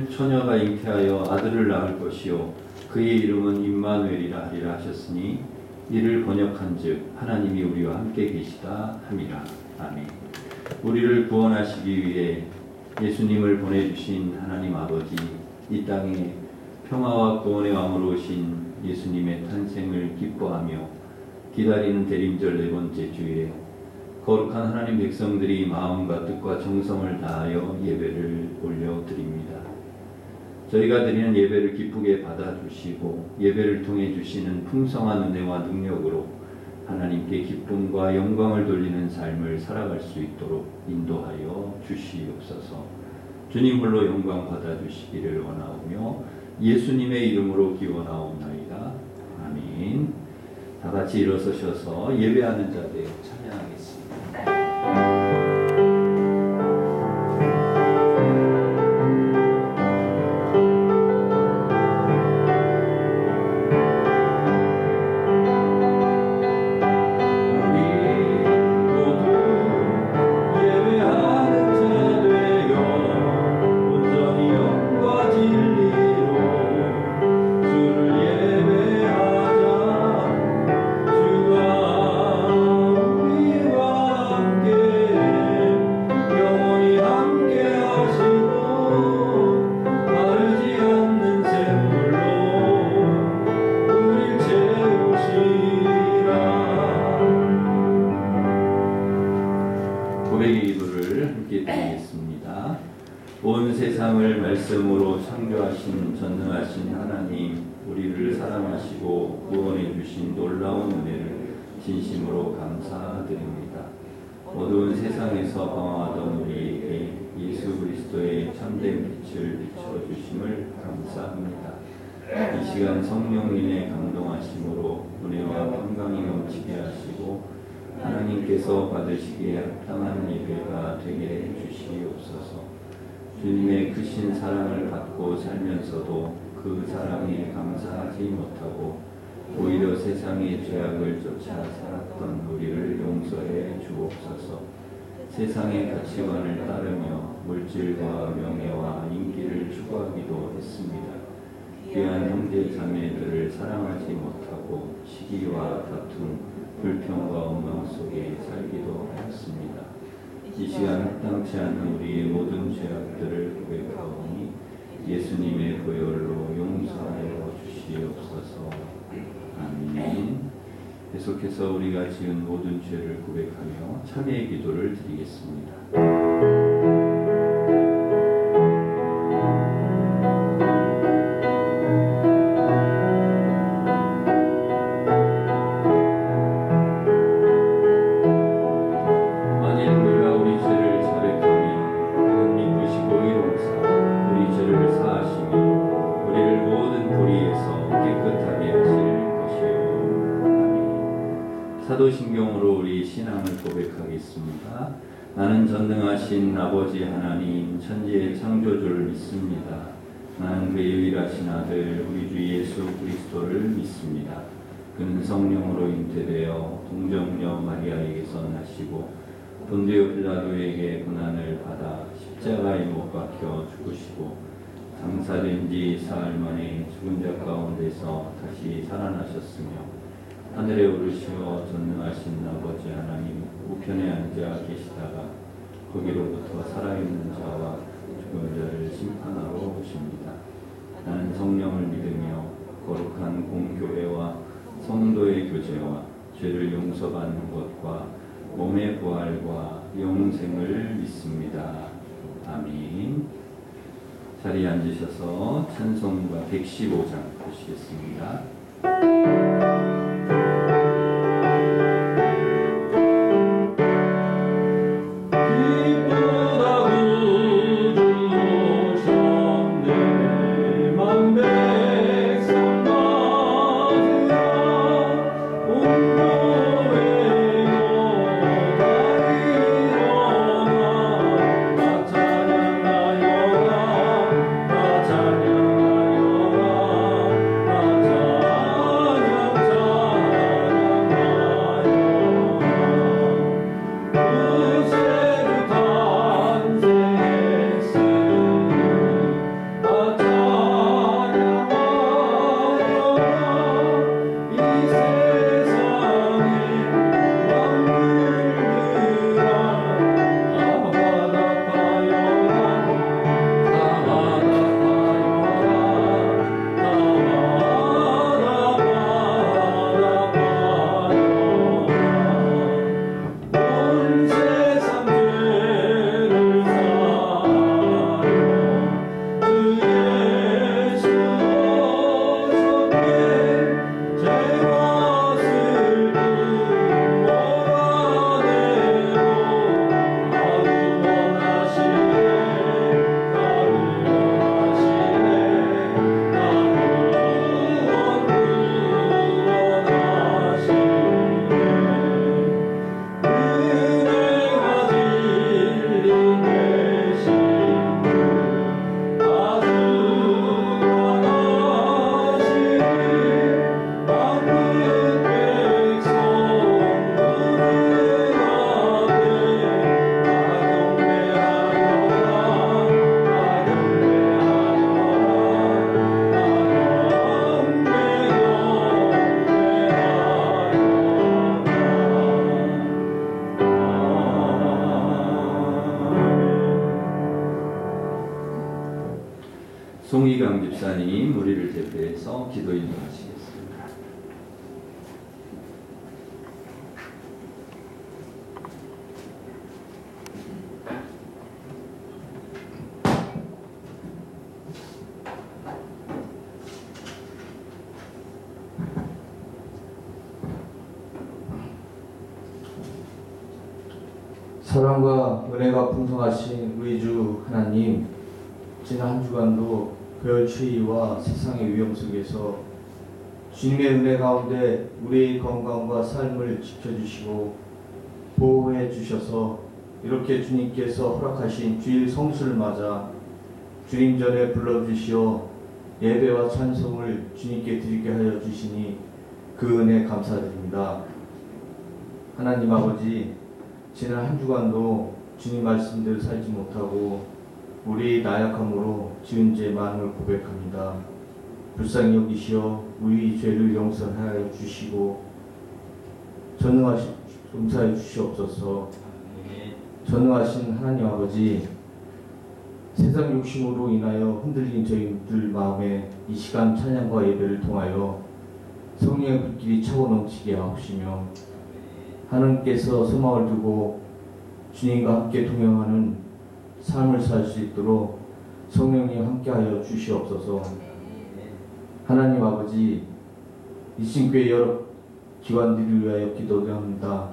처녀가 잉태하여 아들을 낳을 것이요 그의 이름은 임마누엘이라 하리라 하셨으니 이를 번역한즉 하나님이 우리와 함께 계시다 함이라. 아멘. 우리를 구원하시기 위해 예수님을 보내주신 하나님 아버지, 이 땅에 평화와 구원의 왕으로 오신 예수님의 탄생을 기뻐하며 기다리는 대림절 네 번째 주일에 거룩한 하나님 백성들이 마음과 뜻과 정성을 다하여 예배를 올려드립니다. 저희가 드리는 예배를 기쁘게 받아주시고 예배를 통해 주시는 풍성한 은혜와 능력으로 하나님께 기쁨과 영광을 돌리는 삶을 살아갈 수 있도록 인도하여 주시옵소서. 주님 홀로 영광 받아주시기를 원하오며 예수님의 이름으로 기원하옵나이다. 아멘. 다 같이 일어서셔서 예배하는 자들 찬양하겠습니다. 온 세상을 말씀으로 창조하신 전능하신 하나님, 우리를 사랑하시고 구원해 주신 놀라운 은혜를 진심으로 감사드립니다. 어두운 세상에서 방황하던 우리에게 예수 그리스도의 참된 빛을 비춰주심을 감사합니다. 이 시간 성령님의 감동하심으로 은혜와 평강이 넘치게 하시고 하나님께서 받으시기에 합당한 예배가 되게 해주시옵소서. 주님의 크신 사랑을 받고 살면서도 그 사랑에 감사하지 못하고 오히려 세상의 죄악을 쫓아 살았던 우리를 용서해 주옵소서. 세상의 가치관을 따르며 물질과 명예와 인기를 추구하기도 했습니다. 귀한 형제 자매들을 사랑하지 못하고 시기와 다툼, 불평과 원망 속에 살기도 하였습니다. 이 시간 합당치 않은 우리의 모든 죄악들을 고백하오니 예수님의 보혈로 용서하여 주시옵소서. 아멘. 계속해서 우리가 지은 모든 죄를 고백하며 참회의 기도를 드리겠습니다. 사도신경으로 우리 신앙을 고백하겠습니다. 나는 전능하신 아버지 하나님 천지의 창조주를 믿습니다. 나는 그의 유일하신 아들 우리 주 예수 그리스도를 믿습니다. 그는 성령으로 잉태되어 동정녀 마리아에게서 나시고 본디오 빌라도에게 고난을 받아 십자가에 못 박혀 죽으시고 장사된 지 사흘 만에 죽은 자 가운데서 다시 살아나셨으며 하늘에 오르시어 전능하신 아버지 하나님 우편에 앉아 계시다가 거기로부터 살아있는 자와 죽은 자를 심판하러 오십니다. 나는 성령을 믿으며 거룩한 공교회와 성도의 교제와 죄를 용서받는 것과 몸의 부활과 영생을 믿습니다. 아멘. 자리에 앉으셔서 찬송가 115장 보시겠습니다. 찬양하여라 이기광 집사님 우리를 대표해서 기도 인도하시겠습니다. 사랑과 은혜가 풍성하신 우리 주 하나님, 지난 한 주간도 별 추위와 세상의 위험 속에서 주님의 은혜 가운데 우리의 건강과 삶을 지켜주시고 보호해 주셔서 이렇게 주님께서 허락하신 주일 성수를 맞아 주님 전에 불러주시어 예배와 찬송을 주님께 드리게 하여 주시니 그 은혜 감사드립니다. 하나님 아버지, 지난 한 주간도 주님 말씀대로 살지 못하고 우리의 나약함으로 지은 죄 많음을 고백합니다. 불쌍히 여기시어 우리 죄를 용서하여 주시고 용서해 주시옵소서. 전능하신 하나님 아버지, 세상 욕심으로 인하여 흔들린 저희들 마음에 이 시간 찬양과 예배를 통하여 성령의 불길이 차고 넘치게 하옵시며 하나님께서 소망을 두고 주님과 함께 동행하는 삶을 살 수 있도록 성령님 함께하여 주시옵소서. 하나님 아버지, 이 신교회 여러 기관들을 위하여 기도합니다.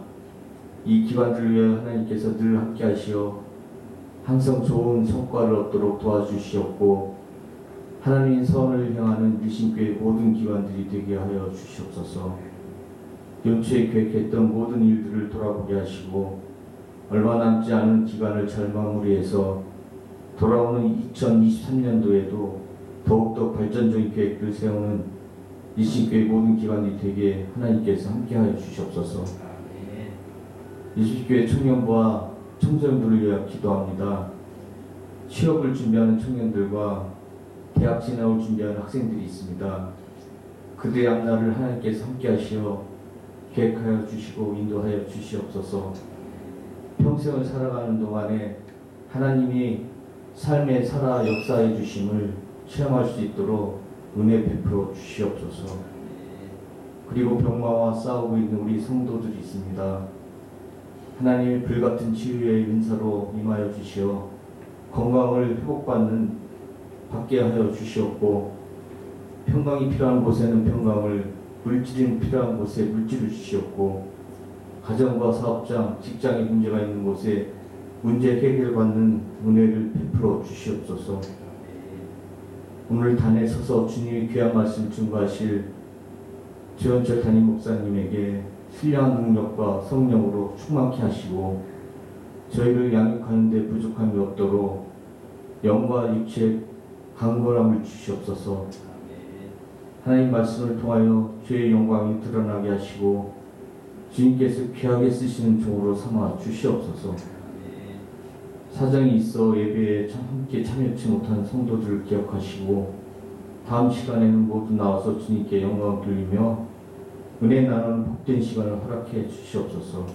이 기관들을 위하여 하나님께서 늘 함께하시어 항상 좋은 성과를 얻도록 도와주시옵고 하나님의 선을 향하는 일신교회 모든 기관들이 되게 하여 주시옵소서. 연초에 계획했던 모든 일들을 돌아보게 하시고 얼마 남지 않은 기간을 잘 마무리해서 돌아오는 2023년도에도 더욱더 발전적인 계획을 세우는 일신교회 모든 기관이 되게 하나님께서 함께하여 주시옵소서. 일신교회 청년부와 청소년들을 위하여 기도합니다. 취업을 준비하는 청년들과 대학 진학을 준비하는 학생들이 있습니다. 그들의 앞날을 하나님께서 함께하시어 계획하여 주시고 인도하여 주시옵소서. 평생을 살아가는 동안에 하나님이 삶에 살아 역사해 주심을 체험할 수 있도록 은혜 베풀어 주시옵소서. 그리고 병마와 싸우고 있는 우리 성도들이 있습니다. 하나님의 불같은 치유의 은사로 임하여 주시어 건강을 받게 하여 주시옵고 평강이 필요한 곳에는 평강을, 물질이 필요한 곳에 물질을 주시옵고 가정과 사업장, 직장에 문제가 있는 곳에 문제 해결받는 은혜를 베풀어 주시옵소서. 오늘 단에 서서 주님의 귀한 말씀 증거하실 최원철 담임 목사님에게 신령한 능력과 성령으로 충만케 하시고 저희를 양육하는 데 부족함이 없도록 영과 육체의 강건함을 주시옵소서. 하나님 말씀을 통하여 주의 영광이 드러나게 하시고 주님께서 귀하게 쓰시는 종으로 삼아 주시옵소서. 사정이 있어 예배에 함께 참여치 못한 성도들을 기억하시고 다음 시간에는 모두 나와서 주님께 영광을 돌리며 은혜 나누는 복된 시간을 허락해 주시옵소서.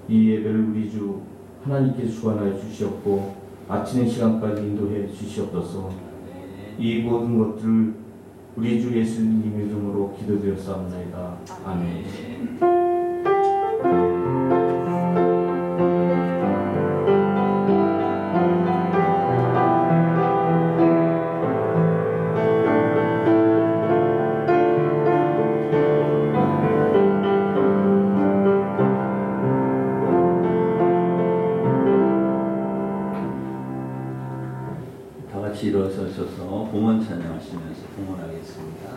이 예배를 우리 주 하나님께서 주관하여 주시옵고 아침의 시간까지 인도해 주시옵소서. 이 모든 것들을 우리 주 예수님 이름으로 기도드렸사옵나이다. 아멘. 다 같이 일어서셔서 봉헌 찬양하시면서 봉헌하겠습니다.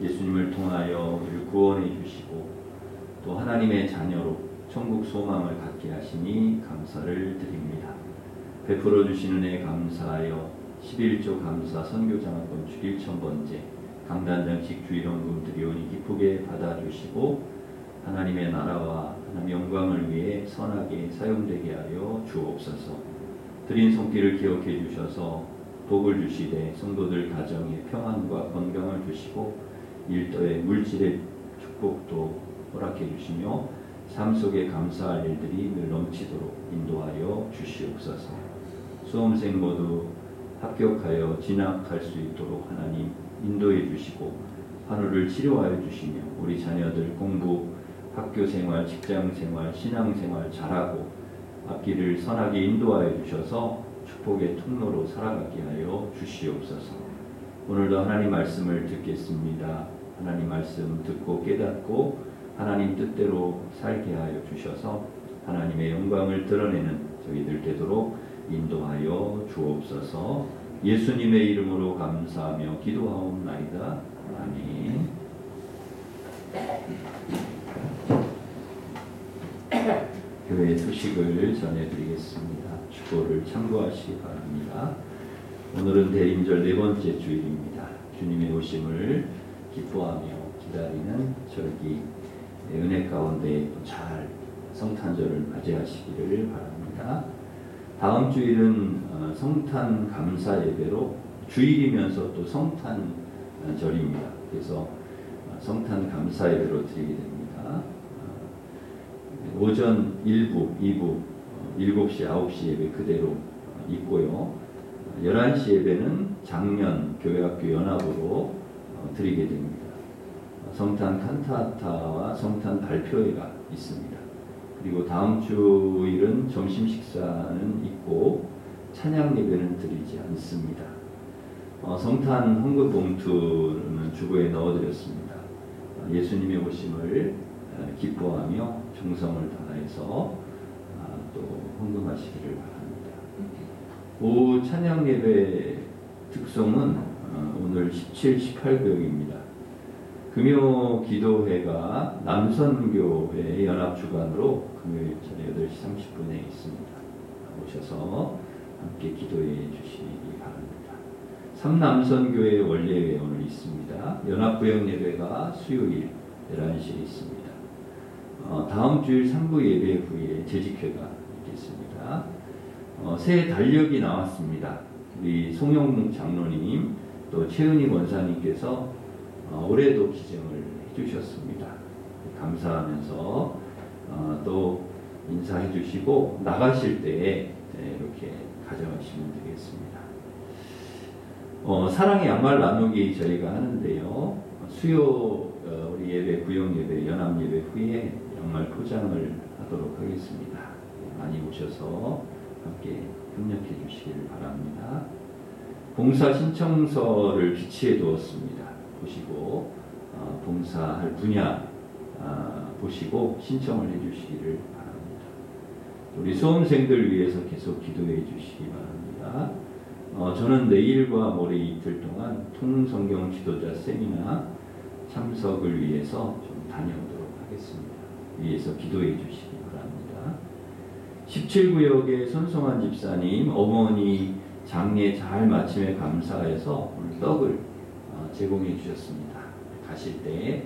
예수님을 통하여 우리를 구원해 주시고 또 하나님의 자녀로 천국 소망을 갖게 하시니 감사를 드립니다. 베풀어 주시는 은혜 감사하여 11조 감사 선교장학금 주 1,000번째 강단장식 주일원금 드리오니 기쁘게 받아주시고 하나님의 나라와 하나님의 영광을 위해 선하게 사용되게 하여 주옵소서. 드린 손길을 기억해 주셔서 복을 주시되 성도들 가정에 평안과 건강을 주시고 일터의 물질의 축복도 허락해 주시며 삶 속에 감사할 일들이 늘 넘치도록 인도하여 주시옵소서. 수험생 모두 합격하여 진학할 수 있도록 하나님 인도해 주시고 환우를 치료하여 주시며 우리 자녀들 공부, 학교 생활, 직장 생활, 신앙 생활 잘하고 앞길을 선하게 인도하여 주셔서 축복의 통로로 살아가게 하여 주시옵소서. 오늘도 하나님 말씀을 듣겠습니다. 하나님 말씀 듣고 깨닫고 하나님 뜻대로 살게 하여 주셔서 하나님의 영광을 드러내는 저희들 되도록 인도하여 주옵소서. 예수님의 이름으로 감사하며 기도하옵나이다. 아멘. 교회 소식을 전해드리겠습니다. 주보를 참고하시기 바랍니다. 오늘은 대림절 네 번째 주일입니다. 주님의 오심을 기뻐하며 기다리는 절기 은혜 가운데 잘 성탄절을 맞이하시기를 바랍니다. 다음 주일은 성탄 감사 예배로 주일이면서 또 성탄절입니다. 그래서 성탄 감사 예배로 드리게 됩니다. 오전 1부, 2부, 7시, 9시 예배 그대로 있고요. 11시 예배는 작년 교회학교 연합으로 드리게 됩니다. 성탄 칸타타와 성탄 발표회가 있습니다. 그리고 다음 주일은 점심 식사는 있고 찬양 예배는 드리지 않습니다. 성탄 헌금 봉투는 주보에 넣어드렸습니다. 예수님의 오심을 기뻐하며 정성을 다해서 또 헌금하시기를 바랍니다. 오후 찬양 예배 특송은 오늘 17, 18구역입니다. 금요 기도회가 남선교회 연합 주관으로 금요일 저녁 8시 30분에 있습니다. 오셔서 함께 기도해 주시기 바랍니다. 삼남선교회 원례회 오늘 있습니다. 연합구역 예배가 수요일 11시에 있습니다. 다음 주일 3부 예배 후에 재직회가 있겠습니다. 새 달력이 나왔습니다. 우리 송영묵 장로님 또 최은희 원사님께서 올해도 기증을 해주셨습니다. 감사하면서 또 인사해 주시고 나가실 때 이렇게 가져가시면 되겠습니다. 사랑의 양말 나누기 저희가 하는데요. 수요 우리 예배, 구역 예배, 연합 예배 후에 양말 포장을 하도록 하겠습니다. 많이 오셔서 함께 협력해 주시길 바랍니다. 봉사 신청서를 비치해 두었습니다. 보시고 봉사할 분야 보시고 신청을 해 주시기를 바랍니다. 우리 수험생들 위해서 계속 기도해 주시기 바랍니다. 저는 내일과 모레 이틀 동안 통성경 지도자 세미나 참석을 위해서 좀 다녀오도록 하겠습니다. 위해서 기도해 주시기 바랍니다. 17구역의 손성환 집사님 어머니 장례 잘 마침에 감사해서 오늘 떡을 제공해 주셨습니다. 가실 때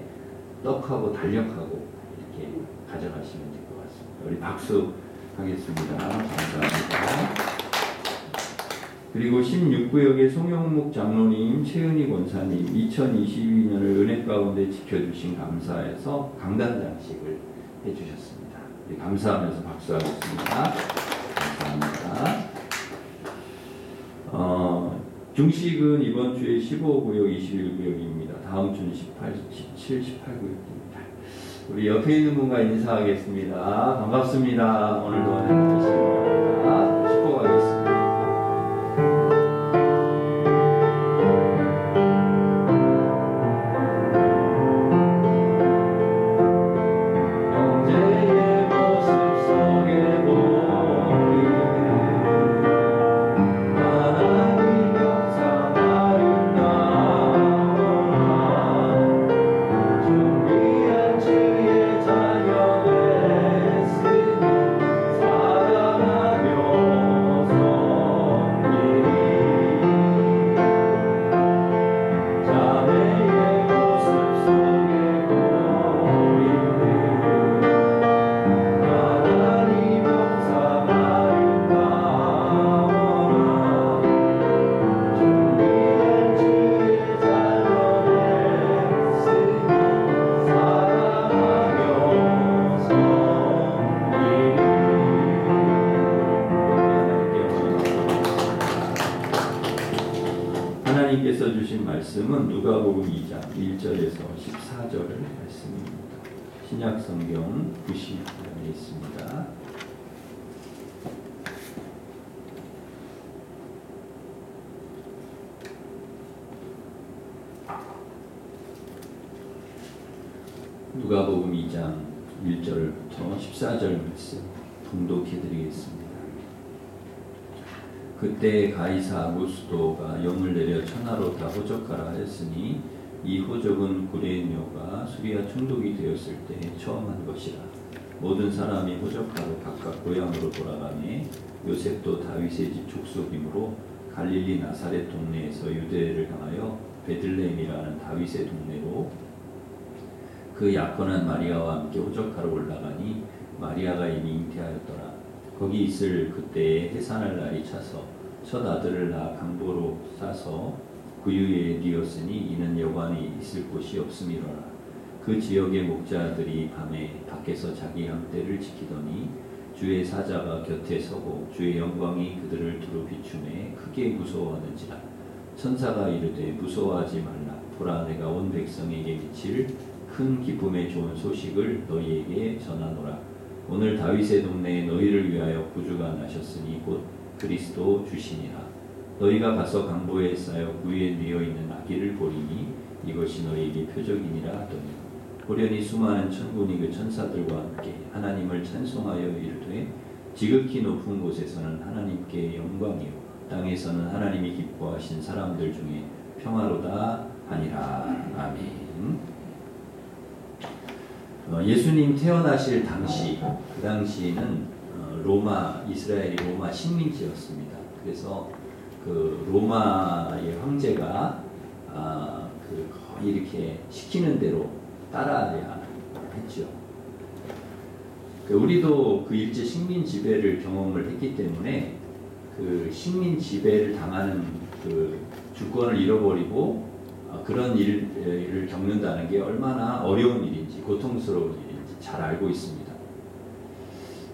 떡하고 달력하고 이렇게 가져가시면 될 것 같습니다. 우리 박수 하겠습니다. 감사합니다. 그리고 16구역의 송영묵 장로님, 최은희 권사님 2022년을 은혜 가운데 지켜주신 감사해서 강단장식을 해주셨습니다. 감사하면서 박수하겠습니다. 감사합니다. 중식은 이번 주에 15구역, 21구역입니다. 다음 주는 18, 17, 18구역입니다. 우리 옆에 있는 분과 인사하겠습니다. 반갑습니다. 오늘도 은혜 받으시기 바랍니다. 축복하겠습니다. 14절 말씀입니다. 신약성경 90편에 있습니다. 누가복음 2장 1절부터 14절 말씀 봉독해 드리겠습니다. 그때 가이사 아구스도가 영을 내려 천하로 다 호적하라 하였으니 이 호적은 구레뇨가 수리아 총독이 되었을 때 처음 한 것이라. 모든 사람이 호적하러 각각 고향으로 돌아가매 요셉도 다윗의 집 족속이므로 갈릴리 나사렛 동네에서 유대를 향하여 베들레헴이라는 다윗의 동네로 그 약혼한 마리아와 함께 호적하러 올라가니 마리아가 이미 잉태하였더라. 거기 있을 그때에 해산할 날이 차서 첫 아들을 낳아 강보로 싸서 구유에 뉘었으니 이는 여관에 있을 곳이 없음이로라. 그 지역의 목자들이 밤에 밖에서 자기 양떼를 지키더니 주의 사자가 곁에 서고 주의 영광이 그들을 두루 비추매 크게 무서워하는지라. 천사가 이르되 무서워하지 말라. 보라 내가 온 백성에게 미칠 큰 기쁨의 좋은 소식을 너희에게 전하노라. 오늘 다윗의 동네에 너희를 위하여 구주가 나셨으니 곧 그리스도 주시니라. 너희가 가서 강보에 쌓여 구유에 뉘어 있는 아기를 보리니 이것이 너희에게 표적이니라 하더니 호련히 수많은 천군이 그 천사들과 함께 하나님을 찬송하여 이르되 지극히 높은 곳에서는 하나님께 영광이요 땅에서는 하나님이 기뻐하신 사람들 중에 평화로다 하니라. 아멘. 예수님 태어나실 당시, 그 당시는 이스라엘이 로마 식민지였습니다. 그래서 그 로마의 황제가 거의 이렇게 시키는 대로 따라야 했죠. 우리도 그 일제 식민 지배를 경험을 했기 때문에 그 식민 지배를 당하는 그 주권을 잃어버리고 그런 일을 겪는다는 게 얼마나 어려운 일인지 고통스러운 일인지 잘 알고 있습니다.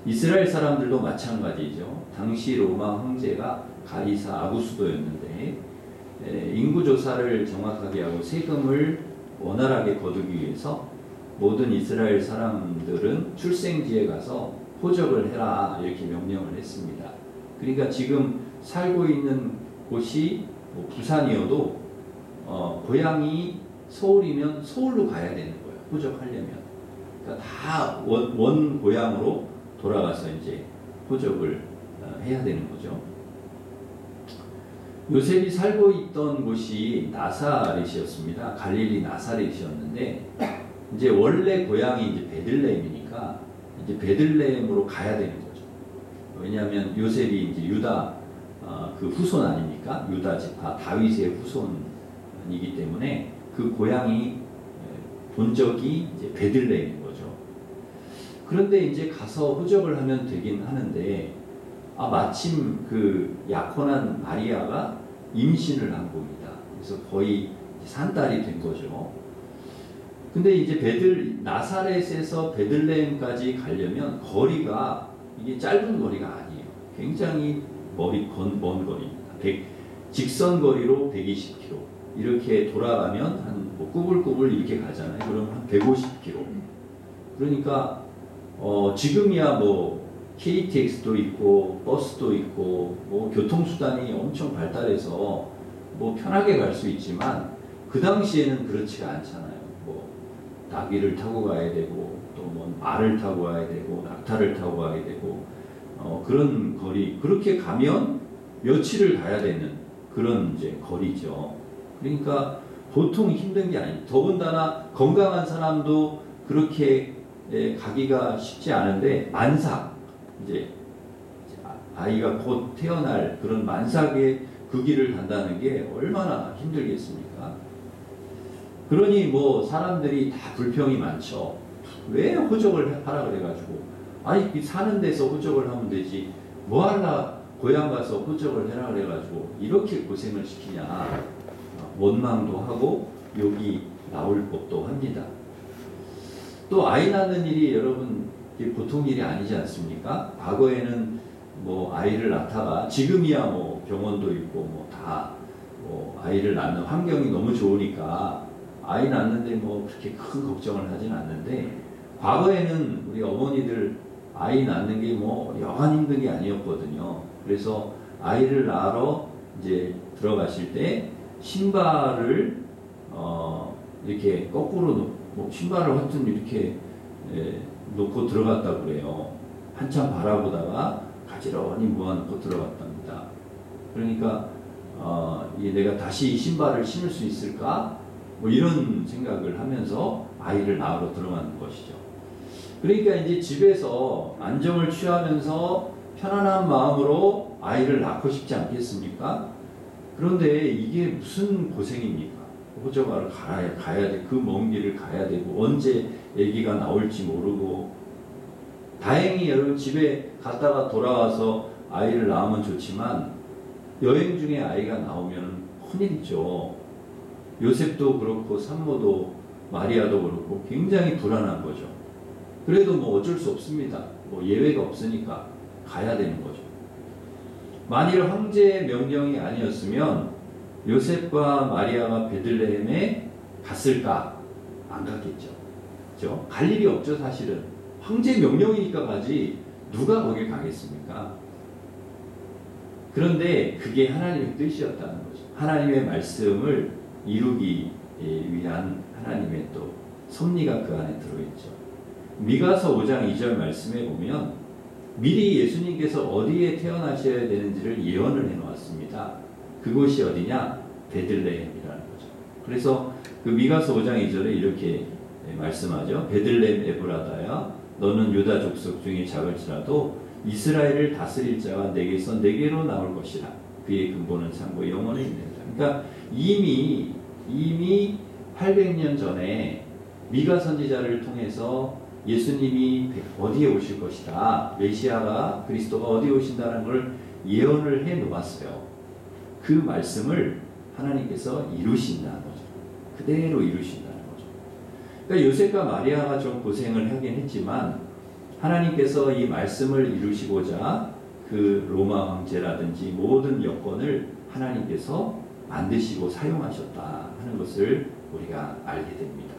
이스라엘 사람들도 마찬가지죠. 당시 로마 황제가 가이사 아구스도였는데 인구조사를 정확하게 하고 세금을 원활하게 거두기 위해서 모든 이스라엘 사람들은 출생지에 가서 호적을 해라 이렇게 명령을 했습니다. 그러니까 지금 살고 있는 곳이 부산이어도 고향이 서울이면 서울로 가야 되는 거예요. 호적하려면. 그러니까 다 원 고향으로 돌아가서 이제 호적을 해야 되는 거죠. 요셉이 살고 있던 곳이 나사렛이었습니다. 갈릴리 나사렛이었는데 이제 원래 고향이 이제 베들레헴이니까 이제 베들레헴으로 가야 되는 거죠. 왜냐하면 요셉이 이제 유다 그 후손 아닙니까? 유다 지파 다윗의 후손이기 때문에 그 고향이 본적이 이제 베들레헴인 거죠. 그런데 이제 가서 호적을 하면 되긴 하는데 마침 그 약혼한 마리아가 임신을 한 겁니다. 그래서 거의 산딸이 된 거죠. 근데 이제 나사렛에서 베들레헴까지 가려면 거리가 이게 짧은 거리가 아니에요. 굉장히 먼 거리입니다. 직선 거리로 120km 이렇게 돌아가면 한 꾸불꾸불 이렇게 가잖아요. 그럼 한 150km. 그러니까 지금이야 KTX도 있고 버스도 있고 교통수단이 엄청 발달해서 편하게 갈 수 있지만 그 당시에는 그렇지가 않잖아요. 나귀를 타고 가야 되고 또 말을 타고 가야 되고 낙타를 타고 가야 되고 그런 거리 그렇게 가면 며칠을 가야 되는 그런 이제 거리죠. 그러니까 보통 힘든 게 아니에요. 더군다나 건강한 사람도 그렇게 가기가 쉽지 않은데 만삭 이제 아이가 곧 태어날 그런 만삭의 그 길을 간다는 게 얼마나 힘들겠습니까? 그러니 사람들이 다 불평이 많죠. 왜 호적을 하라 그래가지고 사는 데서 호적을 하면 되지 뭐 하려 고향 가서 호적을 해라 그래가지고 이렇게 고생을 시키냐 원망도 하고 욕이 나올 법도 합니다. 또 아이 낳는 일이 여러분 보통 일이 아니지 않습니까? 과거에는 아이를 낳다가 지금이야 병원도 있고 다 아이를 낳는 환경이 너무 좋으니까 아이 낳는데 뭐 그렇게 큰 걱정을 하진 않는데, 과거에는 우리 어머니들 아이 낳는 게 뭐 여간 힘든 게 아니었거든요. 그래서 아이를 낳으러 이제 들어가실 때 신발을 이렇게 거꾸로 뭐 신발을 하여튼 이렇게 놓고 들어갔다고 그래요. 한참 바라보다가 가지런히 모아놓고 들어갔답니다. 그러니까 이게 내가 다시 이 신발을 신을 수 있을까? 뭐 이런 생각을 하면서 아이를 낳으러 들어가는 것이죠. 그러니까 이제 집에서 안정을 취하면서 편안한 마음으로 아이를 낳고 싶지 않겠습니까? 그런데 이게 무슨 고생입니까? 호적하러 가야 돼. 그 먼 길을 가야 되고, 언제 아기가 나올지 모르고. 다행히 여러분 집에 갔다가 돌아와서 아이를 낳으면 좋지만, 여행 중에 아이가 나오면 큰일이죠. 요셉도 그렇고 산모도 마리아도 그렇고 굉장히 불안한 거죠. 그래도 뭐 어쩔 수 없습니다. 뭐 예외가 없으니까 가야 되는 거죠. 만일 황제의 명령이 아니었으면 요셉과 마리아가 베들레헴에 갔을까? 안 갔겠죠. 그렇죠? 갈 일이 없죠, 사실은. 황제 명령이니까 가지 누가 거길 가겠습니까? 그런데 그게 하나님의 뜻이었다는 거죠. 하나님의 말씀을 이루기 위한 하나님의 또 섭리가 그 안에 들어있죠. 미가서 5장 2절 말씀에 보면 미리 예수님께서 어디에 태어나셔야 되는지를 예언을 해놓았습니다. 그곳이 어디냐? 베들레헴이라는 거죠. 그래서 그 미가서 5장 2절에 이렇게 말씀하죠. 베들레헴 에브라다야, 너는 유다 족속 중에 작을지라도 이스라엘을 다스릴 자가 내게서 내게로 나올 것이라. 그의 근본은 창고 영원에 있는다. 그러니까 이미 800년 전에 미가 선지자를 통해서 예수님이 어디에 오실 것이다, 메시아가 그리스도가 어디에 오신다는 걸 예언을 해 놓았어요. 그 말씀을 하나님께서 이루신다는 거죠. 그대로 이루신다는 거죠. 그러니까 요셉과 마리아가 좀 고생을 하긴 했지만 하나님께서 이 말씀을 이루시고자 그 로마 황제라든지 모든 여건을 하나님께서 만드시고 사용하셨다 하는 것을 우리가 알게 됩니다.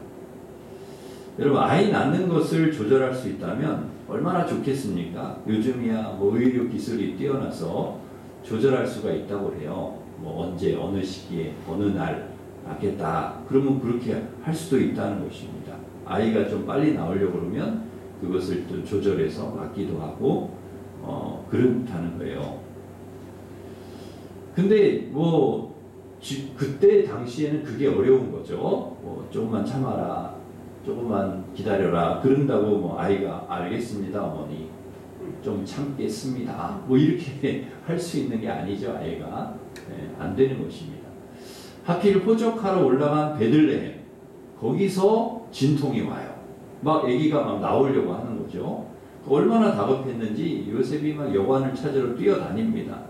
여러분, 아이 낳는 것을 조절할 수 있다면 얼마나 좋겠습니까? 요즘이야 뭐 의료 기술이 뛰어나서 조절할 수가 있다고 해요. 뭐 언제 어느 시기에 어느 날 낳겠다. 그러면 그렇게 할 수도 있다는 것입니다. 아이가 좀 빨리 나오려고 그러면 그것을 또 조절해서 낳기도 하고 그렇다는 거예요. 근데 뭐 그때 당시에는 그게 어려운 거죠. 뭐 조금만 참아라, 조금만 기다려라. 그런다고 뭐 아이가 알겠습니다 어머니, 좀 참겠습니다, 뭐 이렇게 할 수 있는 게 아니죠. 아이가 안 되는 것입니다. 하필 포적하러 올라간 베들레헴, 거기서 진통이 와요. 막 아기가 막 나오려고 하는 거죠. 얼마나 다급했는지 요셉이 막 여관을 찾으러 뛰어다닙니다.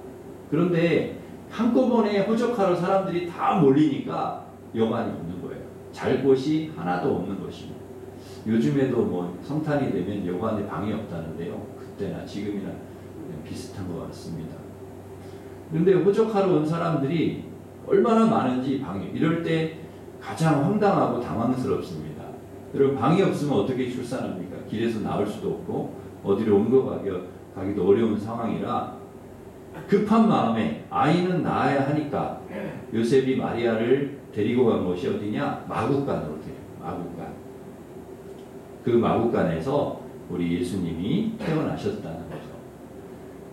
그런데 한꺼번에 호적하러 사람들이 다 몰리니까 여관이 없는 거예요. 잘 곳이 하나도 없는 것입니다. 요즘에도 뭐 성탄이 되면 여관에 방이 없다는데요. 그때나 지금이나 비슷한 것 같습니다. 그런데 호적하러 온 사람들이 얼마나 많은지 방이, 이럴 때 가장 황당하고 당황스럽습니다. 여러분, 방이 없으면 어떻게 출산합니까? 길에서 나올 수도 없고 어디로 옮겨 가기도 어려운 상황이라 급한 마음에 아이는 낳아야 하니까 요셉이 마리아를 데리고 간 곳이 어디냐? 마국간으로 돼요. 마국간. 그 마국간에서 우리 예수님이 태어나셨다는 거죠.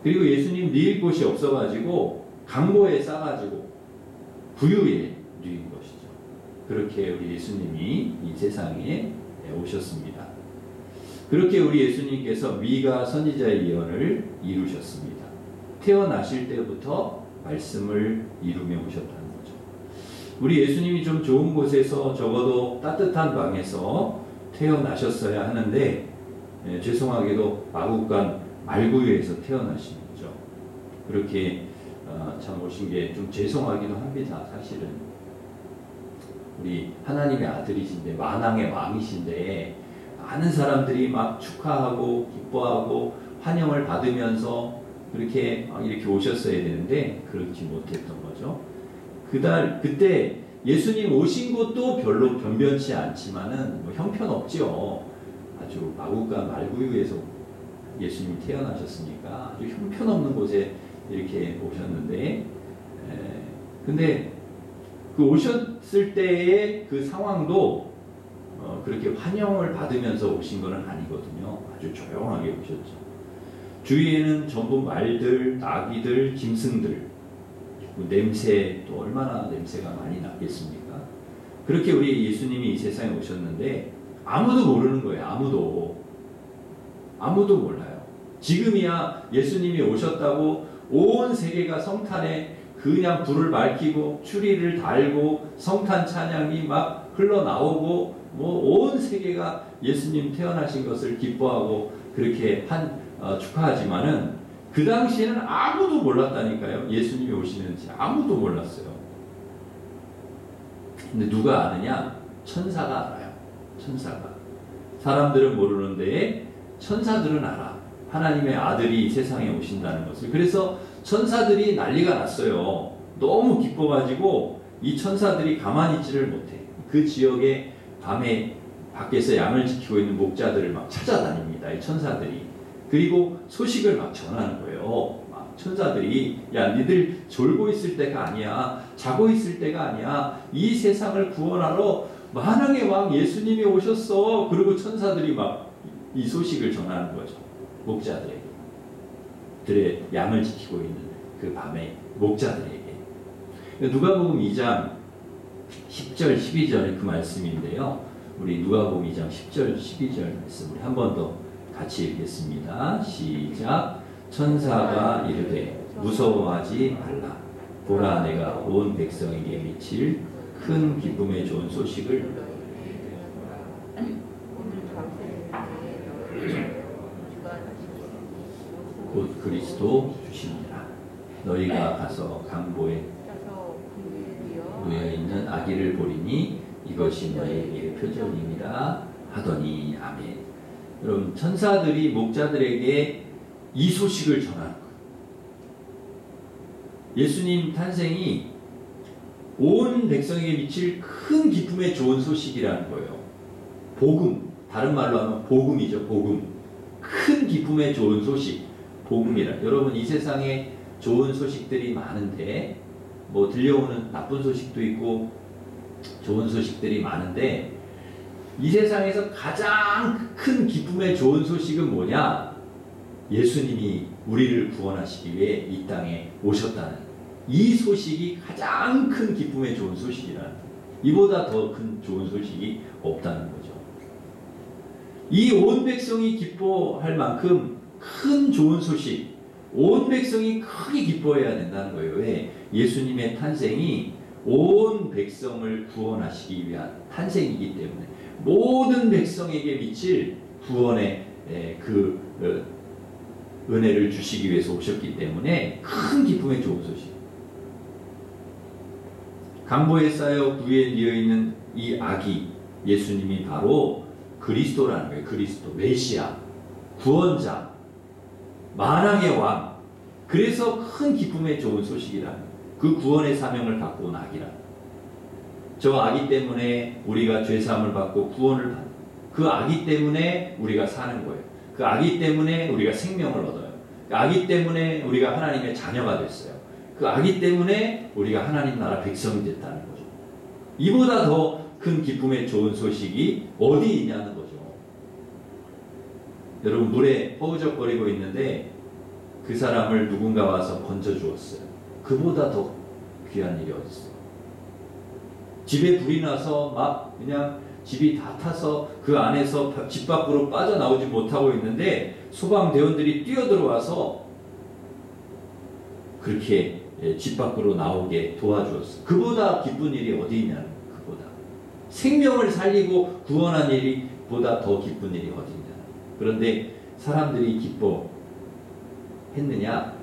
그리고 예수님 누일 곳이 없어가지고 강보에 싸가지고 부유에 누인 것이죠. 그렇게 우리 예수님이 이 세상에 오셨습니다. 그렇게 우리 예수님께서 미가 선지자의 예언을 이루셨습니다. 태어나실 때부터 말씀을 이루며 오셨다는 거죠. 우리 예수님이 좀 좋은 곳에서, 적어도 따뜻한 방에서 태어나셨어야 하는데 죄송하게도 마국간 말구유에서 태어나신 거죠. 그렇게 참 오신 게 좀 죄송하기도 합니다. 사실은 우리 하나님의 아들이신데, 만왕의 왕이신데 많은 사람들이 막 축하하고 기뻐하고 환영을 받으면서 이렇게 오셨어야 되는데 그렇지 못했던 거죠. 그때 예수님 오신 것도 별로 변변치 않지만은 뭐 형편없죠. 아주 마구간 말구유에서 예수님이 태어나셨으니까 아주 형편없는 곳에 이렇게 오셨는데, 근데 그 오셨을 때의 그 상황도 그렇게 환영을 받으면서 오신 것은 아니거든요. 아주 조용하게 오셨죠. 주위에는 전부 말들, 나귀들, 짐승들, 냄새, 또 얼마나 냄새가 많이 났겠습니까? 그렇게 우리 예수님이 이 세상에 오셨는데 아무도 모르는 거예요. 아무도 몰라요. 지금이야 예수님이 오셨다고 온 세계가 성탄에 그냥 불을 밝히고 추리를 달고 성탄 찬양이 막 흘러나오고 뭐 온 세계가 예수님 태어나신 것을 기뻐하고 그렇게 축하하지만은 그 당시에는 아무도 몰랐다니까요. 예수님이 오시는지 아무도 몰랐어요. 근데 누가 아느냐? 천사가 알아요. 천사가. 사람들은 모르는데 천사들은 알아. 하나님의 아들이 이 세상에 오신다는 것을. 그래서 천사들이 난리가 났어요. 너무 기뻐가지고 이 천사들이 가만히 있지를 못해. 그 지역에 밤에 밖에서 양을 지키고 있는 목자들을 막 찾아다닙니다. 이 천사들이. 그리고 소식을 막 전하는 거예요. 막 천사들이 야 니들 졸고 있을 때가 아니야. 자고 있을 때가 아니야. 이 세상을 구원하러 만왕의 왕 예수님이 오셨어. 그리고 천사들이 막 이 소식을 전하는 거죠. 목자들에게. 들의 양을 지키고 있는 그 밤에 목자들에게. 누가복음 2장 10절 12절 그 말씀인데요. 우리 누가복음 2장 10절 12절 말씀 우리 한 번 더 같이 읽겠습니다. 시작. 천사가 이르되 무서워하지 말라. 보라 내가 온 백성에게 미칠 큰 기쁨의 좋은 소식을 곧 그리스도 주시니라. 너희가 가서 강보에 놓여있는 아기를 보리니 이것이 너희에게 표적임이라 하더니 아멘. 여러분 천사들이 목자들에게 이 소식을 전하는 거예요. 예수님 탄생이 온 백성에게 미칠 큰 기쁨의 좋은 소식이라는 거예요. 복음, 다른 말로 하면 복음이죠. 복음. 큰 기쁨의 좋은 소식. 복음이라. 여러분 이 세상에 좋은 소식들이 많은데 뭐 들려오는 나쁜 소식도 있고 좋은 소식들이 많은데 이 세상에서 가장 큰 기쁨의 좋은 소식은 뭐냐? 예수님이 우리를 구원하시기 위해 이 땅에 오셨다는 이 소식이 가장 큰 기쁨의 좋은 소식이라는, 이보다 더 큰 좋은 소식이 없다는 거죠. 이 온 백성이 기뻐할 만큼 큰 좋은 소식, 온 백성이 크게 기뻐해야 된다는 거예요. 왜? 예수님의 탄생이 온 백성을 구원하시기 위한 탄생이기 때문에 모든 백성에게 미칠 구원의 그 은혜를 주시기 위해서 오셨기 때문에 큰 기쁨의 좋은 소식. 강보에 쌓여 구에 뉘어있는 이 아기 예수님이 바로 그리스도라는 거예요. 그리스도, 메시아, 구원자, 만왕의 왕. 그래서 큰 기쁨의 좋은 소식이라는 거예요. 그 구원의 사명을 갖고 온 아기라. 저 아기 때문에 우리가 죄사함을 받고 구원을 받는, 그 아기 때문에 우리가 사는 거예요. 그 아기 때문에 우리가 생명을 얻어요. 그 아기 때문에 우리가 하나님의 자녀가 됐어요. 그 아기 때문에 우리가 하나님 나라 백성이 됐다는 거죠. 이보다 더 큰 기쁨의 좋은 소식이 어디 있냐는 거죠. 여러분 물에 허우적거리고 있는데 그 사람을 누군가 와서 건져 주었어요. 그보다 더 귀한 일이 어디 있어요? 집에 불이 나서 막 그냥 집이 다 타서 그 안에서 집 밖으로 빠져나오지 못하고 있는데 소방대원들이 뛰어들어와서 그렇게 집 밖으로 나오게 도와주었어요. 그보다 기쁜 일이 어디 있냐는 거예요. 그보다 생명을 살리고 구원한 일이 보다 더 기쁜 일이 어디 있냐. 그런데 사람들이 기뻐했느냐?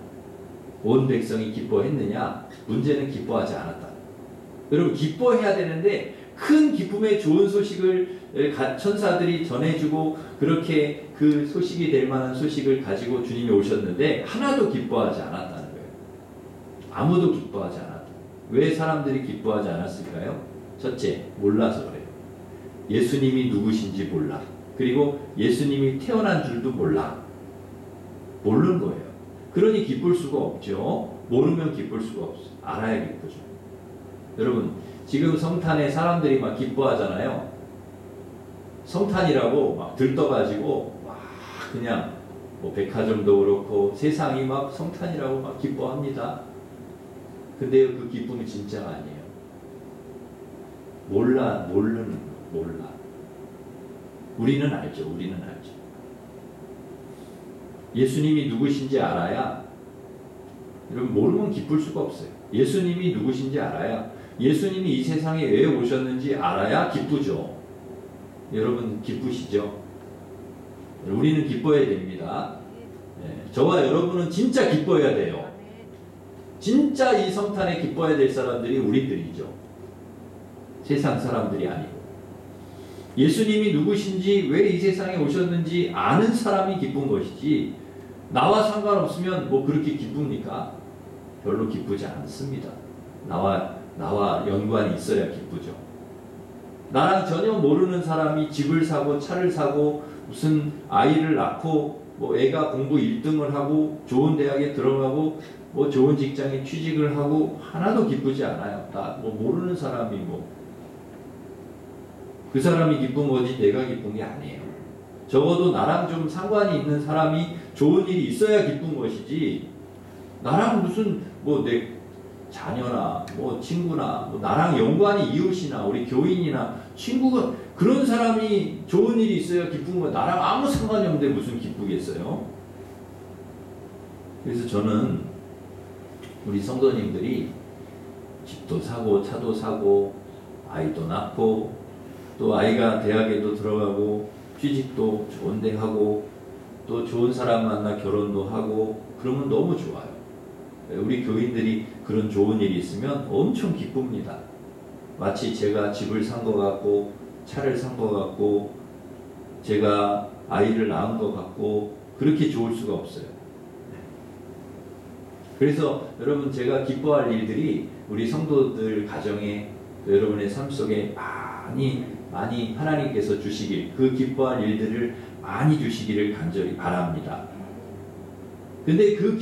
온 백성이 기뻐했느냐? 문제는 기뻐하지 않았다. 여러분 기뻐해야 되는데 큰 기쁨의 좋은 소식을 천사들이 전해주고 그렇게 그 소식이 될 만한 소식을 가지고 주님이 오셨는데 하나도 기뻐하지 않았다는 거예요. 아무도 기뻐하지 않았다. 왜 사람들이 기뻐하지 않았을까요? 첫째, 몰라서 그래요. 예수님이 누구신지 몰라. 그리고 예수님이 태어난 줄도 몰라. 모르는 거예요. 그러니 기쁠 수가 없죠. 모르면 기쁠 수가 없어. 알아야 기쁘죠. 여러분, 지금 성탄에 사람들이 막 기뻐하잖아요. 성탄이라고 막 들떠가지고 막 그냥 뭐 백화점도 그렇고 세상이 막 성탄이라고 막 기뻐합니다. 근데 그 기쁨이 진짜가 아니에요. 몰라. 우리는 알죠. 예수님이 누구신지 알아야, 여러분, 모르면 기쁠 수가 없어요. 예수님이 누구신지 알아야, 예수님이 이 세상에 왜 오셨는지 알아야 기쁘죠. 여러분 기쁘시죠? 우리는 기뻐야 됩니다. 저와 여러분은 진짜 기뻐야 돼요. 진짜 이 성탄에 기뻐야 될 사람들이 우리들이죠. 세상 사람들이 아니고. 예수님이 누구신지, 왜 이 세상에 오셨는지 아는 사람이 기쁜 것이지, 나와 상관없으면 뭐 그렇게 기쁩니까? 별로 기쁘지 않습니다. 나와 연관이 있어야 기쁘죠. 나랑 전혀 모르는 사람이 집을 사고 차를 사고 무슨 아이를 낳고 뭐 애가 공부 1등을 하고 좋은 대학에 들어가고 뭐 좋은 직장에 취직을 하고 하나도 기쁘지 않아요. 나 뭐 모르는 사람이 뭐 그 사람이 기쁜 거지 내가 기쁜 게 아니에요. 적어도 나랑 좀 상관이 있는 사람이 좋은 일이 있어야 기쁜 것이지, 나랑 무슨 뭐 내 자녀나 뭐 친구나 뭐 나랑 연관이 이웃이나 우리 교인이나 친구가 그런 사람이 좋은 일이 있어야 기쁜 거, 나랑 아무 상관이 없는데 무슨 기쁘겠어요? 그래서 저는 우리 성도님들이 집도 사고 차도 사고 아이도 낳고 또 아이가 대학에도 들어가고 취직도 좋은 데 하고 또 좋은 사람 만나 결혼도 하고 그러면 너무 좋아요. 우리 교인들이 그런 좋은 일이 있으면 엄청 기쁩니다. 마치 제가 집을 산 것 같고 차를 산 것 같고 제가 아이를 낳은 것 같고 그렇게 좋을 수가 없어요. 그래서 여러분, 제가 기뻐할 일들이 우리 성도들 가정에, 여러분의 삶 속에 많이 하나님께서 주시길, 그 기뻐할 일들을 많이 주시기를 간절히 바랍니다. 근데 그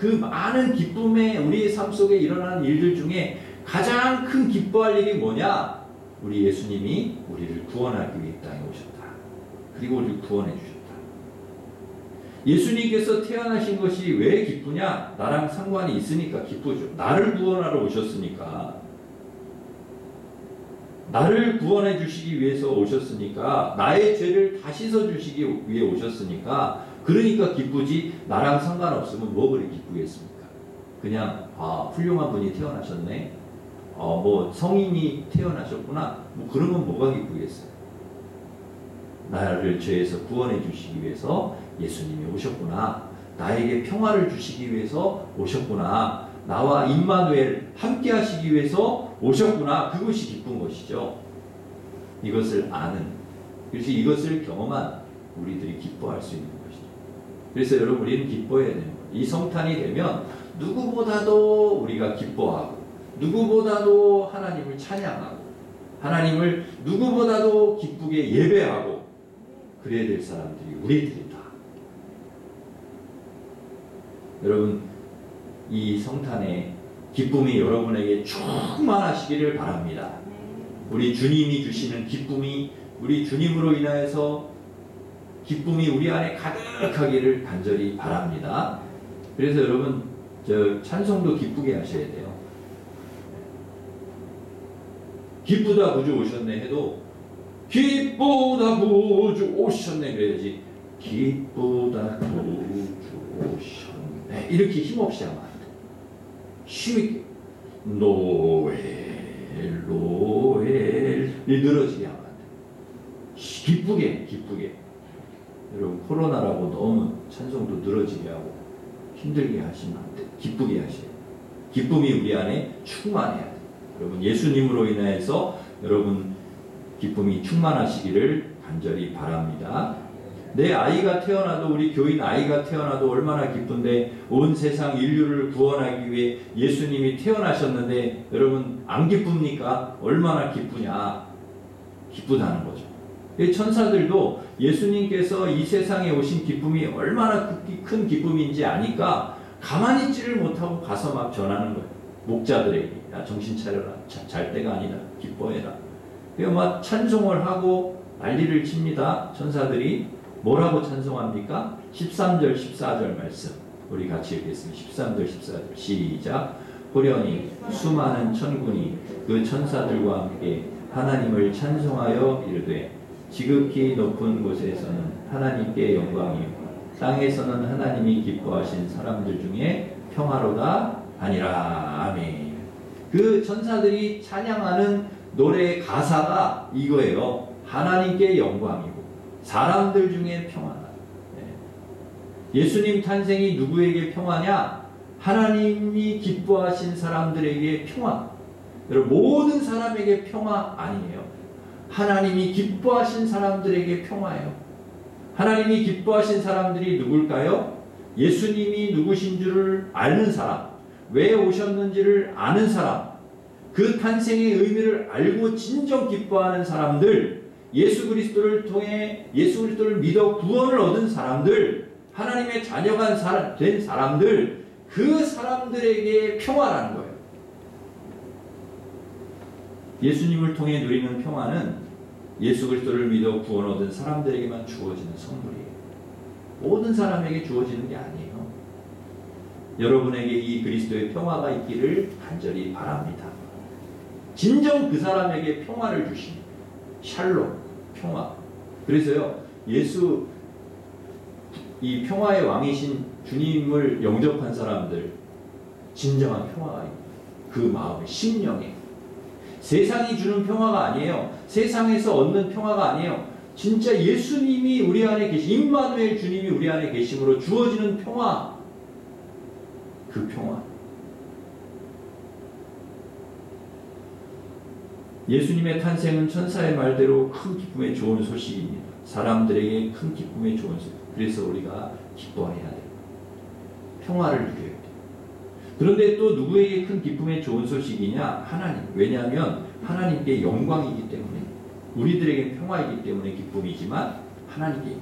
많은 기쁨에 우리의 삶 속에 일어나는 일들 중에 가장 큰 기뻐할 일이 뭐냐? 우리 예수님이 우리를 구원하기 위해 땅에 오셨다. 그리고 우리를 구원해 주셨다. 예수님께서 태어나신 것이 왜 기쁘냐? 나랑 상관이 있으니까 기쁘죠. 나를 구원하러 오셨으니까. 나를 구원해 주시기 위해서 오셨으니까, 나의 죄를 다 씻어주시기 위해 오셨으니까, 그러니까 기쁘지, 나랑 상관없으면 뭐 그리 기쁘겠습니까? 그냥 훌륭한 분이 태어나셨네, 뭐 성인이 태어나셨구나, 뭐 그러면 뭐가 기쁘겠어요? 나를 죄에서 구원해 주시기 위해서 예수님이 오셨구나, 나에게 평화를 주시기 위해서 오셨구나, 나와 임마누엘 함께 하시기 위해서 오셨구나, 그것이 기쁜 것이죠. 이것을 아는, 그래서 이것을 경험한 우리들이 기뻐할 수 있는 것이죠. 그래서 여러분, 우리는 기뻐해야 되는 거예요. 이 성탄이 되면 누구보다도 우리가 기뻐하고, 누구보다도 하나님을 찬양하고, 하나님을 누구보다도 기쁘게 예배하고 그래야 될 사람들이 우리들이다. 여러분, 이 성탄에 기쁨이 여러분에게 충만하시기를 바랍니다. 우리 주님이 주시는 기쁨이, 우리 주님으로 인하여서 기쁨이 우리 안에 가득하기를 간절히 바랍니다. 그래서 여러분, 찬송도 기쁘게 하셔야 돼요. 기쁘다 구주 오셨네 해도 기쁘다 구주 오셨네 그래야지. 기쁘다 구주 오셨네 이렇게 힘없이 하면 안 돼. 힘있게 노엘 늘어지게 하면 안 돼. 기쁘게. 여러분, 코로나라고 너무 찬송도 늘어지게 하고 힘들게 하시면 안 돼. 기쁘게 하셔야 돼. 기쁨이 우리 안에 충만해야 돼. 여러분, 예수님으로 인하여서 여러분 기쁨이 충만하시기를 간절히 바랍니다. 내 아이가 태어나도, 우리 교인 아이가 태어나도 얼마나 기쁜데, 온 세상 인류를 구원하기 위해 예수님이 태어나셨는데 여러분 안 기쁩니까? 얼마나 기쁘냐? 기쁘다는 거죠. 천사들도 예수님께서 이 세상에 오신 기쁨이 얼마나 큰 기쁨인지 아니까 가만히 있지를 못하고 가서 막 전하는 거예요. 목자들에게. 야, 정신 차려라. 잘 때가 아니다. 기뻐해라. 그래서 막 찬송을 하고 난리를 칩니다. 천사들이. 뭐라고 찬송합니까? 13절 14절 말씀 우리 같이 읽겠습니다. 13절 14절 시작. 호련히 수많은 천군이 그 천사들과 함께 하나님을 찬송하여 이르되 지극히 높은 곳에서는 하나님께 영광이요 땅에서는 하나님이 기뻐하신 사람들 중에 평화로다 하니라. 아멘. 그 천사들이 찬양하는 노래의 가사가 이거예요. 하나님께 영광이고 사람들 중에 평화다. 예수님 탄생이 누구에게 평화냐? 하나님이 기뻐하신 사람들에게 평화. 여러분 모든 사람에게 평화 아니에요. 하나님이 기뻐하신 사람들에게 평화예요. 하나님이 기뻐하신 사람들이 누굴까요? 예수님이 누구신 줄을 아는 사람, 왜 오셨는지를 아는 사람, 그 탄생의 의미를 알고 진정 기뻐하는 사람들, 예수 그리스도를 통해 예수 그리스도를 믿어 구원을 얻은 사람들, 하나님의 자녀가 된 사람들, 그 사람들에게 평화라는 거예요. 예수님을 통해 누리는 평화는 예수 그리스도를 믿어 구원 얻은 사람들에게만 주어지는 선물이에요. 모든 사람에게 주어지는 게 아니에요. 여러분에게 이 그리스도의 평화가 있기를 간절히 바랍니다. 진정 그 사람에게 평화를 주십니다. 샬롬, 평화. 그래서요, 예수, 이 평화의 왕이신 주님을 영접한 사람들, 진정한 평화가 있습니다. 그 마음의 심령에. 세상이 주는 평화가 아니에요. 세상에서 얻는 평화가 아니에요. 진짜 예수님이 우리 안에 계신, 임마누엘 주님이 우리 안에 계심으로 주어지는 평화. 그 평화. 예수님의 탄생은 천사의 말대로 큰 기쁨의 좋은 소식입니다. 사람들에게 큰 기쁨의 좋은 소식. 그래서 우리가 기뻐해야 돼요. 평화를 누려야 돼요. 그런데 또 누구에게 큰 기쁨의 좋은 소식이냐? 하나님. 왜냐하면 하나님께 영광이기 때문에, 우리들에게 평화이기 때문에 기쁨이지만 하나님께,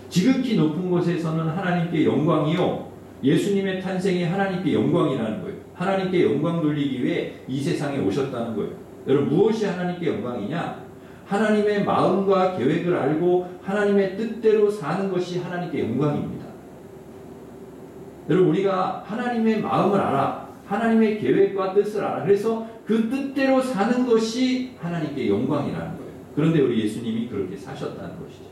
지극히 높은 곳에서는 하나님께 영광이요, 예수님의 탄생이 하나님께 영광이라는 거예요. 하나님께 영광 돌리기 위해 이 세상에 오셨다는 거예요. 여러분 무엇이 하나님께 영광이냐? 하나님의 마음과 계획을 알고 하나님의 뜻대로 사는 것이 하나님께 영광입니다. 여러분 우리가 하나님의 마음을 알아, 하나님의 계획과 뜻을 알아. 그래서 그 뜻대로 사는 것이 하나님께 영광이라는 거예요. 그런데 우리 예수님이 그렇게 사셨다는 것이죠.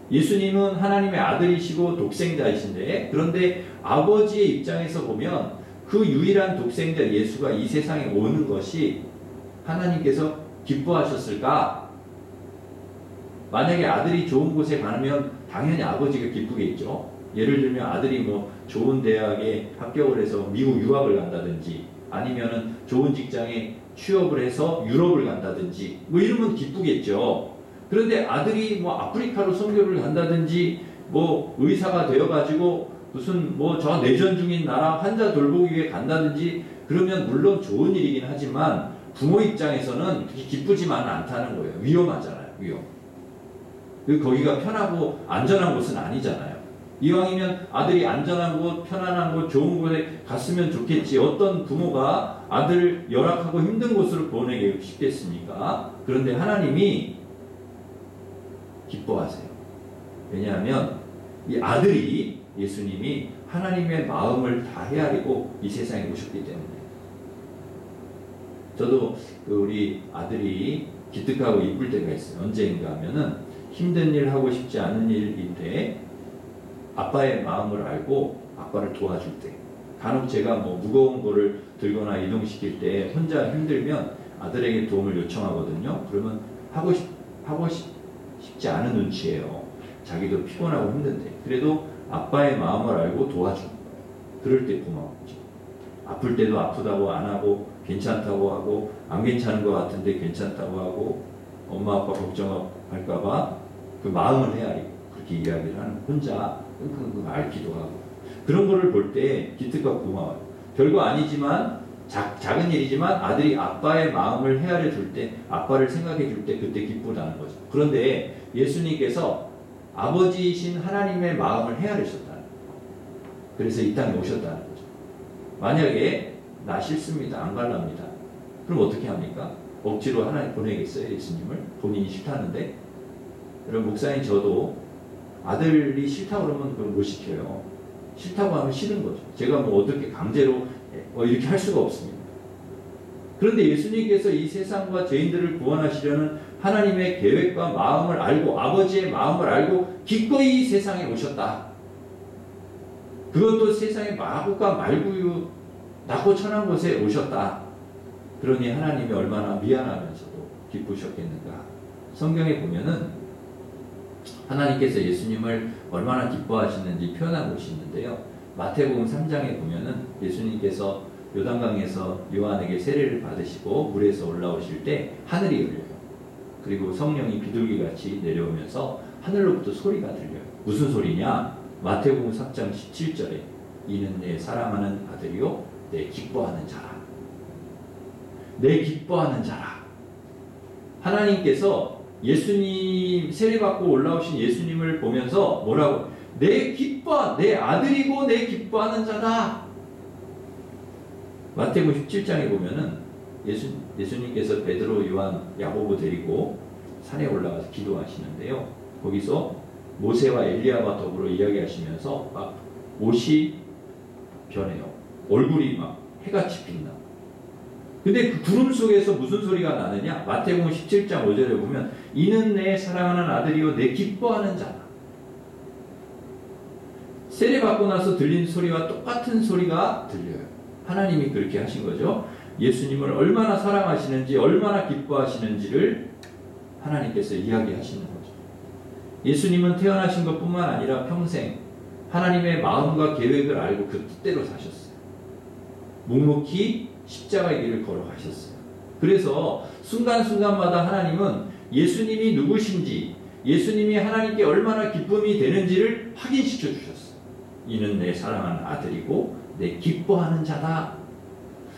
예수님은 하나님의 아들이시고 독생자이신데, 그런데 아버지의 입장에서 보면 그 유일한 독생자 예수가 이 세상에 오는 것이 하나님께서 기뻐하셨을까? 만약에 아들이 좋은 곳에 가면 당연히 아버지가 기쁘겠죠. 예를 들면 아들이 뭐 좋은 대학에 합격을 해서 미국 유학을 간다든지, 아니면은 좋은 직장에 취업을 해서 유럽을 간다든지 뭐 이러면 기쁘겠죠. 그런데 아들이 뭐 아프리카로 선교를 간다든지, 뭐 의사가 되어가지고 무슨 뭐 저 내전 중인 나라 환자 돌보기 위해 간다든지, 그러면 물론 좋은 일이긴 하지만 부모 입장에서는 그렇게 기쁘지만은 않다는 거예요. 위험하잖아요. 위험. 거기가 편하고 안전한 곳은 아니잖아요. 이왕이면 아들이 안전한 곳, 편안한 곳, 좋은 곳에 갔으면 좋겠지. 어떤 부모가 아들을 열악하고 힘든 곳으로 보내기 쉽겠습니까? 그런데 하나님이 기뻐하세요. 왜냐하면 이 아들이, 예수님이 하나님의 마음을 다 헤아리고 이 세상에 오셨기 때문에. 저도 우리 아들이 기특하고 이쁠 때가 있어요. 언제인가 하면은 힘든 일 하고 싶지 않은 일일 때 아빠의 마음을 알고 아빠를 도와줄 때, 간혹 제가 뭐 무거운 거를 들거나 이동시킬 때 혼자 힘들면 아들에게 도움을 요청하거든요. 그러면 하고 싶지 않은 눈치예요. 자기도 피곤하고 힘든데. 그래도 아빠의 마음을 알고 도와주는 거예요. 그럴 때 고마웠죠. 아플 때도 아프다고 안 하고, 괜찮다고 하고, 안 괜찮은 것 같은데 괜찮다고 하고, 엄마 아빠 걱정할까봐 그 마음을 헤아리고, 그렇게 이야기를 하는, 혼자 끙끙끙 앓기도 하고. 그런 거를 볼 때 기특하고 고마워요. 별거 아니지만 작은 일이지만 아들이 아빠의 마음을 헤아려 줄 때, 아빠를 생각해 줄 때 그때 기쁘다는 거죠. 그런데 예수님께서 아버지이신 하나님의 마음을 헤아리셨다는 거예요. 그래서 이 땅에 오셨다는 거죠. 만약에 나 싫습니다, 안 갈랍니다, 그럼 어떻게 합니까? 억지로 하나님 보내겠어요? 예수님을? 본인이 싫다는데? 여러분, 목사님 저도 아들이 싫다고 그러면 그걸 못 시켜요. 싫다고 하면 싫은 거죠. 제가 뭐 어떻게 강제로 이렇게 할 수가 없습니다. 그런데 예수님께서 이 세상과 죄인들을 구원하시려는 하나님의 계획과 마음을 알고, 아버지의 마음을 알고 기꺼이 이 세상에 오셨다. 그것도 세상의 마구가 말구유 낮고 천한 곳에 오셨다. 그러니 하나님이 얼마나 미안하면서도 기쁘셨겠는가. 성경에 보면은 하나님께서 예수님을 얼마나 기뻐하시는지 표현한 곳이 있는데요. 마태복음 3장에 보면은 예수님께서 요단강에서 요한에게 세례를 받으시고 물에서 올라오실 때 하늘이 열려요. 그리고 성령이 비둘기같이 내려오면서 하늘로부터 소리가 들려요. 무슨 소리냐? 마태복음 3장 17절에 이는 내 사랑하는 아들이요 내 기뻐하는 자라. 내 기뻐하는 자라. 하나님께서 예수님 세례받고 올라오신 예수님을 보면서 뭐라고? 내 아들이고 내 기뻐하는 자다. 마태복음 17장에 보면은 예수님께서 베드로, 요한, 야고보 데리고 산에 올라가서 기도하시는데요. 거기서 모세와 엘리야와 더불어 이야기하시면서 막 옷이 변해요. 얼굴이 막 해같이 빛나. 근데 그 구름 속에서 무슨 소리가 나느냐? 마태복음 17장 5절에 보면 이는 내 사랑하는 아들이요 내 기뻐하는 자다. 세례받고 나서 들린 소리와 똑같은 소리가 들려요. 하나님이 그렇게 하신 거죠. 예수님을 얼마나 사랑하시는지, 얼마나 기뻐하시는지를 하나님께서 이야기하시는 거죠. 예수님은 태어나신 것뿐만 아니라 평생 하나님의 마음과 계획을 알고 그 뜻대로 사셨어요. 묵묵히 십자가의 길을 걸어가셨어요. 그래서 순간순간마다 하나님은 예수님이 누구신지, 예수님이 하나님께 얼마나 기쁨이 되는지를 확인시켜 주셨어요. 이는 내 사랑하는 아들이고 내 기뻐하는 자다.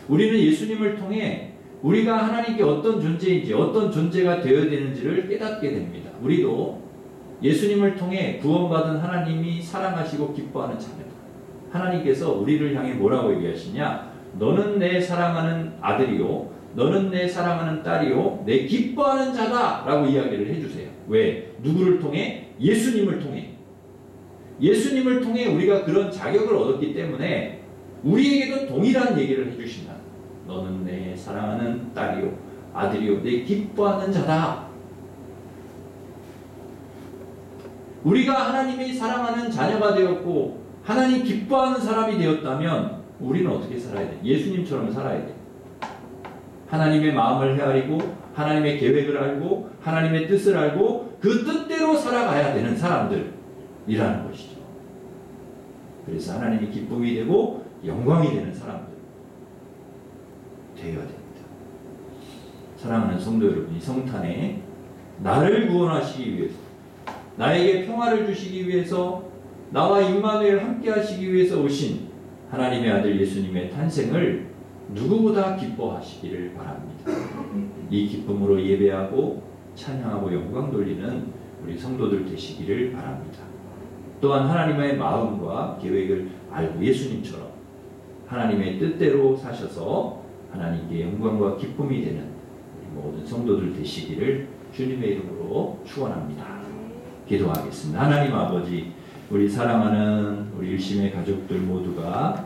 우리는 예수님을 통해 우리가 하나님께 어떤 존재인지, 어떤 존재가 되어야 되는지를 깨닫게 됩니다. 우리도 예수님을 통해 구원받은 하나님이 사랑하시고 기뻐하는 자녀다. 하나님께서 우리를 향해 뭐라고 얘기하시냐? 너는 내 사랑하는 아들이요, 너는 내 사랑하는 딸이요, 내 기뻐하는 자다 라고 이야기를 해주세요. 왜? 누구를 통해? 예수님을 통해. 예수님을 통해 우리가 그런 자격을 얻었기 때문에 우리에게도 동일한 얘기를 해주신다. 너는 내 사랑하는 딸이요, 아들이요, 내 기뻐하는 자다. 우리가 하나님이 사랑하는 자녀가 되었고 하나님 기뻐하는 사람이 되었다면 우리는 어떻게 살아야 돼? 예수님처럼 살아야 돼. 하나님의 마음을 헤아리고 하나님의 계획을 알고 하나님의 뜻을 알고 그 뜻대로 살아가야 되는 사람들이라는 것이죠. 그래서 하나님이 기쁨이 되고 영광이 되는 사람들 되어야 됩니다. 사랑하는 성도 여러분, 이 성탄에 나를 구원하시기 위해서, 나에게 평화를 주시기 위해서, 나와 임마누엘 함께 하시기 위해서 오신 하나님의 아들 예수님의 탄생을 누구보다 기뻐하시기를 바랍니다. 이 기쁨으로 예배하고 찬양하고 영광 돌리는 우리 성도들 되시기를 바랍니다. 또한 하나님의 마음과 계획을 알고 예수님처럼 하나님의 뜻대로 사셔서 하나님께 영광과 기쁨이 되는 우리 모든 성도들 되시기를 주님의 이름으로 축원합니다. 기도하겠습니다. 하나님 아버지, 우리 사랑하는 우리 일심의 가족들 모두가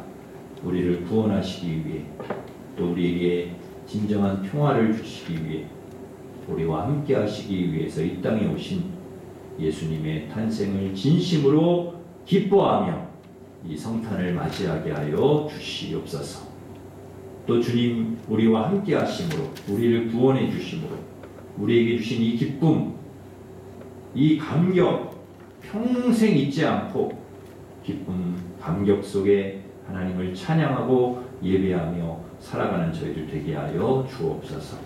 우리를 구원하시기 위해, 또 우리에게 진정한 평화를 주시기 위해, 우리와 함께 하시기 위해서 이 땅에 오신 예수님의 탄생을 진심으로 기뻐하며 이 성탄을 맞이하게 하여 주시옵소서. 또 주님, 우리와 함께 하심으로, 우리를 구원해 주심으로 우리에게 주신 이 기쁨, 이 감격 평생 잊지 않고 기쁨, 감격 속에 하나님을 찬양하고 예배하며 살아가는 저희들 되게 하여 주옵소서.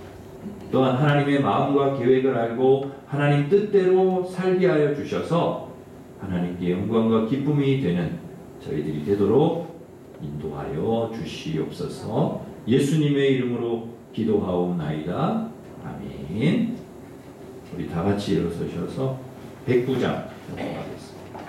또한 하나님의 마음과 계획을 알고 하나님 뜻대로 살게 하여 주셔서 하나님께 영광과 기쁨이 되는 저희들이 되도록 인도하여 주시옵소서. 예수님의 이름으로 기도하옵나이다. 아멘. 우리 다 같이 일어서셔서 109장 하겠습니다.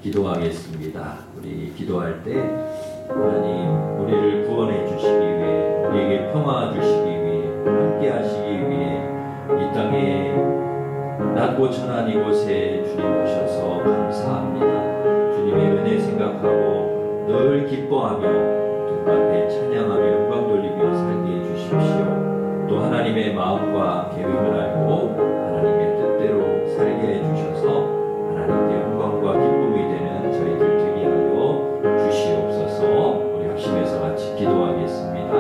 기도하겠습니다. 우리 기도할 때 하나님 우리를 구원해 주시기 위해, 우리에게 평화 주시기 위해, 함께 하시기 위해 이 땅에 낮고 천한 이곳에 주님 오셔서 감사합니다. 주님의 은혜 생각하고 늘 기뻐하며 두 앞에 찬양하며 영광 돌리며 살게 해주십시오. 또 하나님의 마음과 계획을 알고 하나님의 뜻대로 살게 해주셔서 하나님께 영광과 기쁨이 되는 저희들 되게 하여 주시옵소서. 우리 합심해서 같이 기도하겠습니다.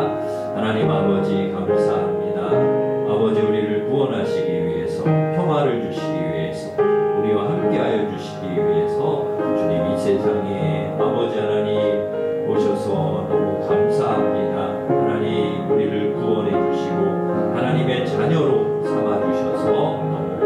하나님 아버지 감사합니다. 아버지 우리를 구원하시기 위해서, 평화를 주시기 위해서, 우리와 함께하여 주시기 위해서 주님 이 세상에 아버지 하나님 오셔서 너무 감사합니다. 하나님 우리를 구원해 주시고 하나님의 자녀로 삼아 주셔서 너무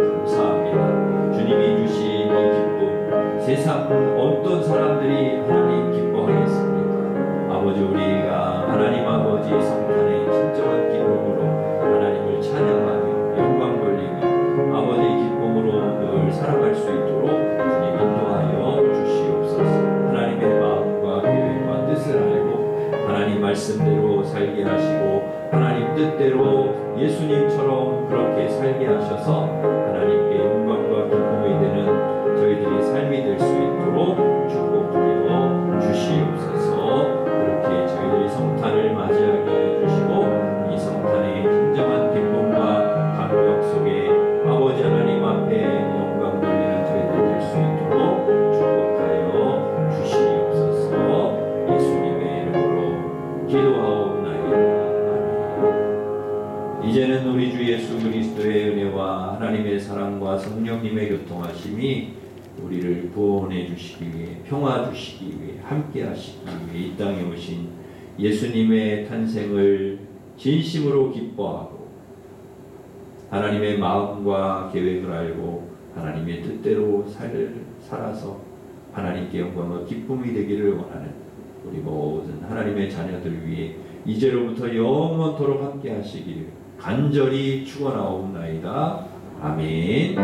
예수님처럼 그렇게 살게 하셔서 하나님께 영광과 기쁨이 되는 저희들의 삶이 될 수 있도록 축복드려 주시옵소서. 그렇게 저희들이 성탄을 맞이하게 해주시고 이 성탄의 진정한 기쁨과 감격 속에 아버지 하나님 앞에 영광 돌리는 저희들 될 수 있도록 축복하여 주시옵소서. 예수님의 이름으로 기도하옵나이다. 아멘. 이제는 우리 주 예수 그리스도의 은혜와 하나님의 사랑과 성령님의 교통하심이 우리를 구원해 주시기 위해, 평화 주시기 위해, 함께 하시기 위해 이 땅에 오신 예수님의 탄생을 진심으로 기뻐하고 하나님의 마음과 계획을 알고 하나님의 뜻대로 살아서 하나님께 영광과 기쁨이 되기를 원하는 우리 모든 하나님의 자녀들 위해 이제로부터 영원토록 함께 하시기를 간절히 축원하옵나이다. 아멘.